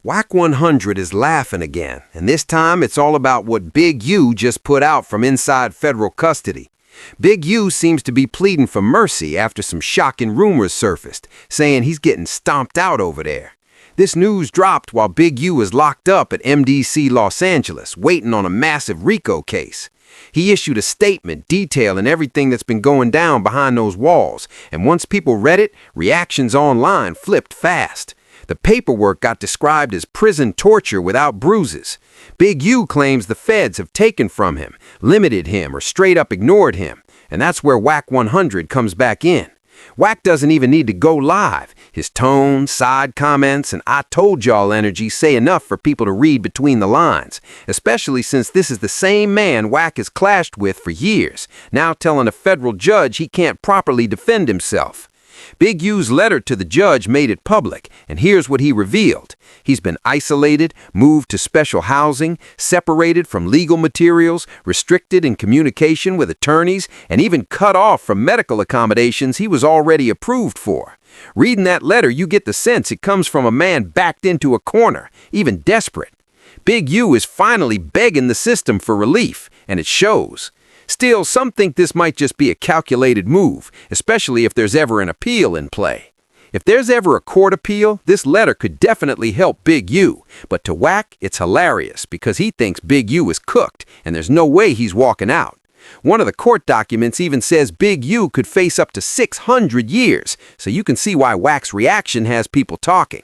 Wack 100 is laughing again, and this time it's all about what Big U just put out from inside federal custody. Big U seems to be pleading for mercy after some shocking rumors surfaced, saying he's getting stomped out over there. This news dropped while Big U is locked up at MDC Los Angeles, waiting on a massive RICO case. He issued a statement detailing everything that's been going down behind those walls, and once people read it, reactions online flipped fast. The paperwork got described as prison torture without bruises. Big U claims the feds have taken from him, limited him, or straight up ignored him, and that's where Wack 100 comes back in. Wack doesn't even need to go live. His tone, side comments, and I told y'all energy say enough for people to read between the lines, especially since this is the same man Wack has clashed with for years, now telling a federal judge he can't properly defend himself. Big U's letter to the judge made it public, and here's what he revealed. He's been isolated, moved to special housing, separated from legal materials, restricted in communication with attorneys, and even cut off from medical accommodations he was already approved for. Reading that letter, you get the sense it comes from a man backed into a corner, even desperate. Big U is finally begging the system for relief, and it shows. Still, some think this might just be a calculated move, especially if there's ever an appeal in play. If there's ever a court appeal, this letter could definitely help Big U, but to Wack, it's hilarious because he thinks Big U is cooked and there's no way he's walking out. One of the court documents even says Big U could face up to 600 years, so you can see why Wack's reaction has people talking.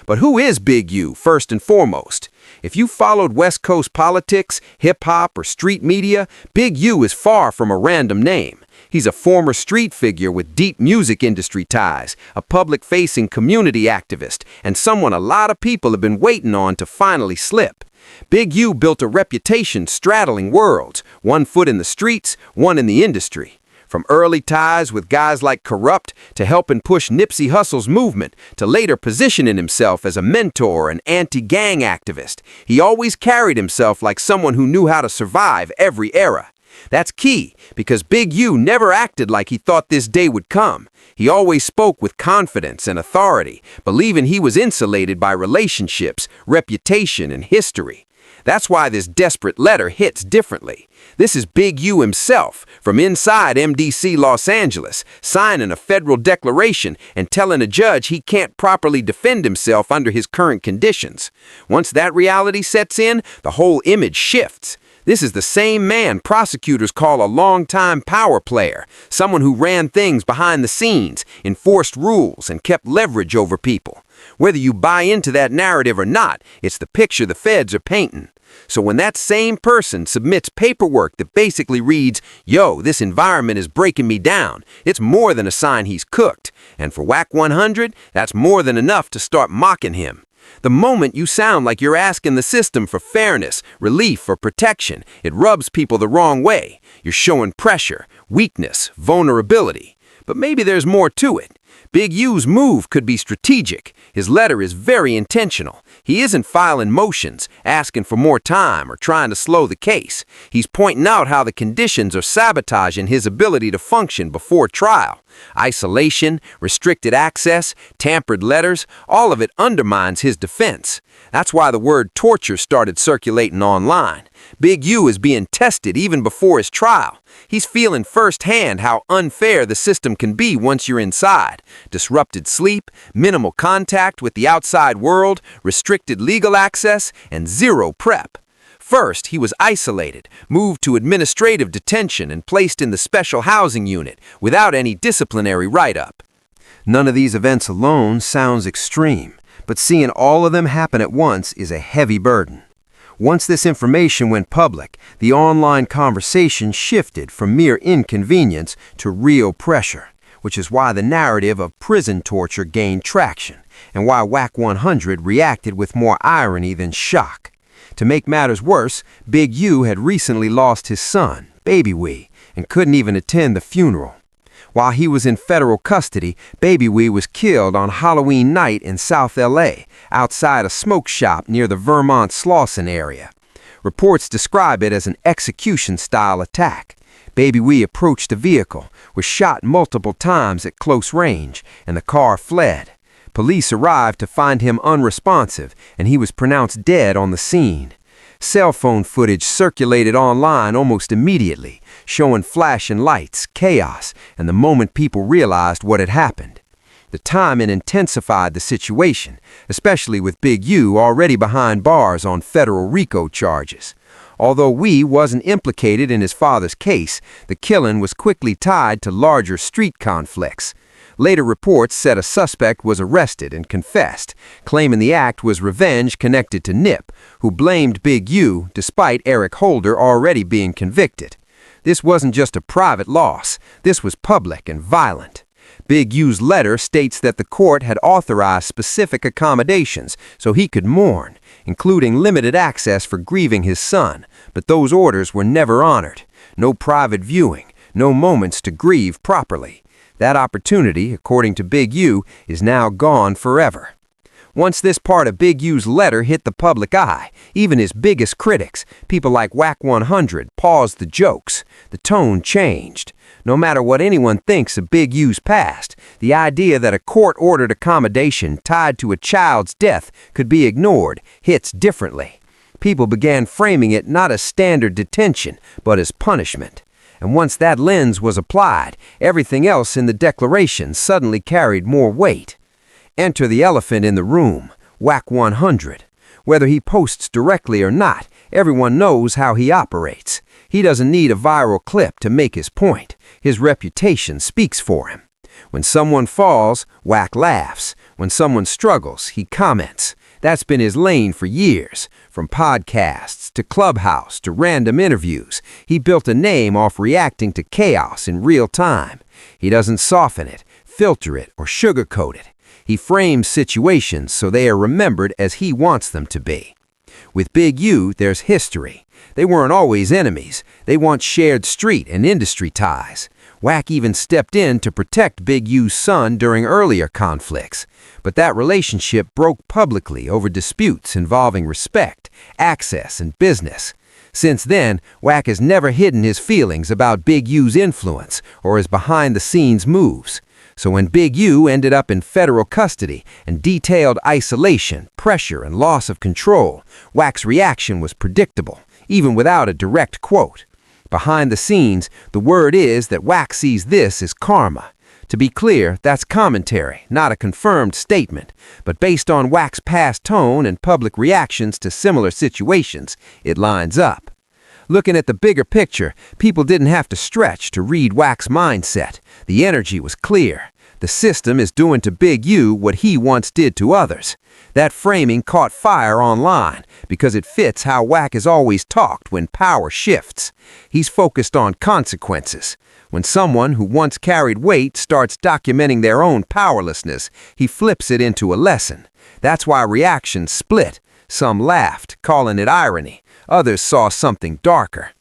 But who is Big U, first and foremost? If you followed West Coast politics, hip-hop, or street media, Big U is far from a random name. He's a former street figure with deep music industry ties, a public-facing community activist, and someone a lot of people have been waiting on to finally slip. Big U built a reputation straddling worlds, one foot in the streets, one in the industry. From early ties with guys like Corrupt to helping push Nipsey Hussle's movement to later positioning himself as a mentor and anti-gang activist, he always carried himself like someone who knew how to survive every era. That's key because Big U never acted like he thought this day would come. He always spoke with confidence and authority, believing he was insulated by relationships, reputation, and history. That's why this desperate letter hits differently. This is Big U himself, from inside MDC Los Angeles, signing a federal declaration and telling a judge he can't properly defend himself under his current conditions. Once that reality sets in, the whole image shifts. This is the same man prosecutors call a long-time power player, someone who ran things behind the scenes, enforced rules, and kept leverage over people. Whether you buy into that narrative or not, it's the picture the feds are painting. So when that same person submits paperwork that basically reads, "Yo, this environment is breaking me down," it's more than a sign he's cooked. And for Wack 100, that's more than enough to start mocking him. The moment you sound like you're asking the system for fairness, relief, or protection, it rubs people the wrong way. You're showing pressure, weakness, vulnerability. But maybe there's more to it. Big U's move could be strategic. His letter is very intentional. He isn't filing motions, asking for more time, or trying to slow the case. He's pointing out how the conditions are sabotaging his ability to function before trial. Isolation, restricted access, tampered letters, all of it undermines his defense. That's why the word torture started circulating online. Big U is being tested even before his trial. He's feeling firsthand how unfair the system can be once you're inside. Disrupted sleep, minimal contact with the outside world, restricted legal access, and zero prep. First, he was isolated, moved to administrative detention, and placed in the special housing unit without any disciplinary write-up. None of these events alone sounds extreme, but seeing all of them happen at once is a heavy burden. Once this information went public, the online conversation shifted from mere inconvenience to real pressure, which is why the narrative of prison torture gained traction, and why Wack 100 reacted with more irony than shock. To make matters worse, Big U had recently lost his son, Baby Wee, and couldn't even attend the funeral. While he was in federal custody, Baby Wee was killed on Halloween night in South LA, outside a smoke shop near the Vermont-Slauson area. Reports describe it as an execution-style attack. Baby Wee approached the vehicle, was shot multiple times at close range, and the car fled. Police arrived to find him unresponsive, and he was pronounced dead on the scene. Cell phone footage circulated online almost immediately, showing flashing lights, chaos, and the moment people realized what had happened. The timing intensified the situation, especially with Big U already behind bars on federal RICO charges. Although Wee wasn't implicated in his father's case, the killing was quickly tied to larger street conflicts. Later reports said a suspect was arrested and confessed, claiming the act was revenge connected to Nip, who blamed Big U despite Eric Holder already being convicted. This wasn't just a private loss, this was public and violent. Big U's letter states that the court had authorized specific accommodations so he could mourn, including limited access for grieving his son, but those orders were never honored. No private viewing, no moments to grieve properly. That opportunity, according to Big U, is now gone forever. Once this part of Big U's letter hit the public eye, even his biggest critics, people like Wack 100, paused the jokes. The tone changed. No matter what anyone thinks of Big U's past, the idea that a court-ordered accommodation tied to a child's death could be ignored hits differently. People began framing it not as standard detention, but as punishment. And once that lens was applied, everything else in the declaration suddenly carried more weight. Enter the elephant in the room, Wack 100. Whether he posts directly or not, everyone knows how he operates. He doesn't need a viral clip to make his point. His reputation speaks for him. When someone falls, Wack laughs. When someone struggles, he comments. That's been his lane for years. From podcasts to Clubhouse to random interviews, he built a name off reacting to chaos in real time. He doesn't soften it, filter it, or sugarcoat it. He frames situations so they are remembered as he wants them to be. With Big U, there's history. They weren't always enemies. They once shared street and industry ties. Wack even stepped in to protect Big U's son during earlier conflicts. But that relationship broke publicly over disputes involving respect, access, and business. Since then, Wack has never hidden his feelings about Big U's influence or his behind-the-scenes moves. So when Big U ended up in federal custody and detailed isolation, pressure, and loss of control, Wack's reaction was predictable, even without a direct quote. Behind the scenes, the word is that Wack sees this as karma. To be clear, that's commentary, not a confirmed statement, but based on Wack's past tone and public reactions to similar situations, it lines up. Looking at the bigger picture, people didn't have to stretch to read Wack's mindset. The energy was clear. The system is doing to Big U what he once did to others. That framing caught fire online because it fits how Wack has always talked when power shifts. He's focused on consequences. When someone who once carried weight starts documenting their own powerlessness, he flips it into a lesson. That's why reactions split. Some laughed, calling it irony. Others saw something darker.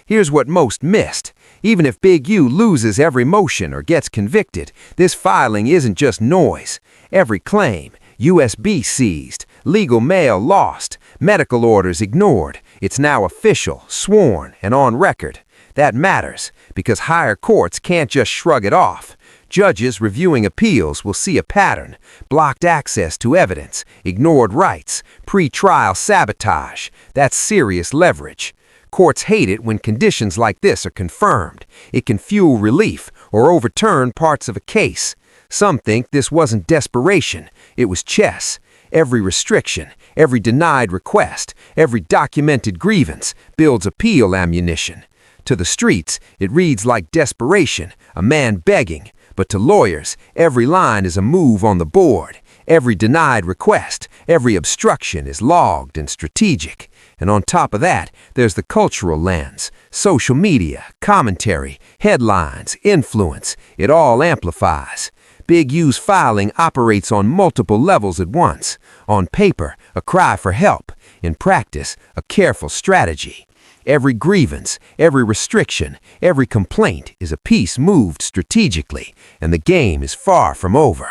Here's what most missed. Even if Big U loses every motion or gets convicted, this filing isn't just noise. Every claim, USB seized, legal mail lost, medical orders ignored, it's now official, sworn, and on record. That matters, because higher courts can't just shrug it off. Judges reviewing appeals will see a pattern: blocked access to evidence, ignored rights, pre-trial sabotage. That's serious leverage. Courts hate it when conditions like this are confirmed. It can fuel relief or overturn parts of a case. Some think this wasn't desperation, it was chess. Every restriction, every denied request, every documented grievance builds appeal ammunition. To the streets, it reads like desperation, a man begging. But to lawyers, every line is a move on the board. Every denied request, every obstruction is logged and strategic. And on top of that, there's the cultural lens. Social media, commentary, headlines, influence. It all amplifies. Big U's filing operates on multiple levels at once. On paper, a cry for help. In practice, a careful strategy. Every grievance, every restriction, every complaint is a piece moved strategically, and the game is far from over.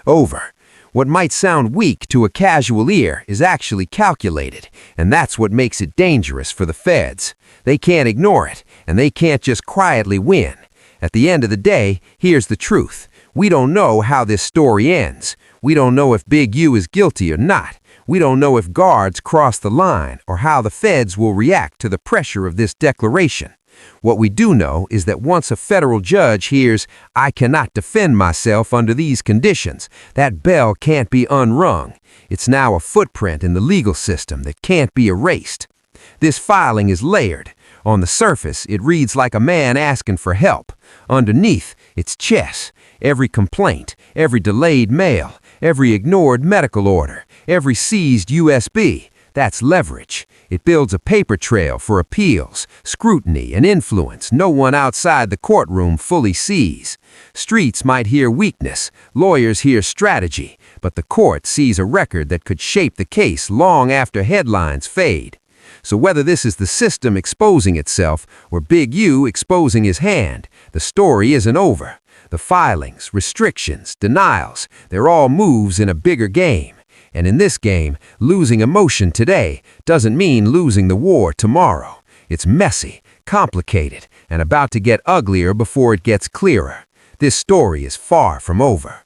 Over. What might sound weak to a casual ear is actually calculated, and that's what makes it dangerous for the feds. They can't ignore it, and they can't just quietly win. At the end of the day, here's the truth. We don't know how this story ends. We don't know if Big U is guilty or not. We don't know if guards cross the line or how the feds will react to the pressure of this declaration. What we do know is that once a federal judge hears, "I cannot defend myself under these conditions," that bell can't be unrung. It's now a footprint in the legal system that can't be erased. This filing is layered. On the surface, it reads like a man asking for help. Underneath, it's chess. Every complaint, every delayed mail, every ignored medical order, every seized USB. That's leverage. It builds a paper trail for appeals, scrutiny, and influence no one outside the courtroom fully sees. Streets might hear weakness, lawyers hear strategy, but the court sees a record that could shape the case long after headlines fade. So whether this is the system exposing itself or Big U exposing his hand, the story isn't over. The filings, restrictions, denials, they're all moves in a bigger game. And in this game, losing emotion today doesn't mean losing the war tomorrow. It's messy, complicated, and about to get uglier before it gets clearer. This story is far from over.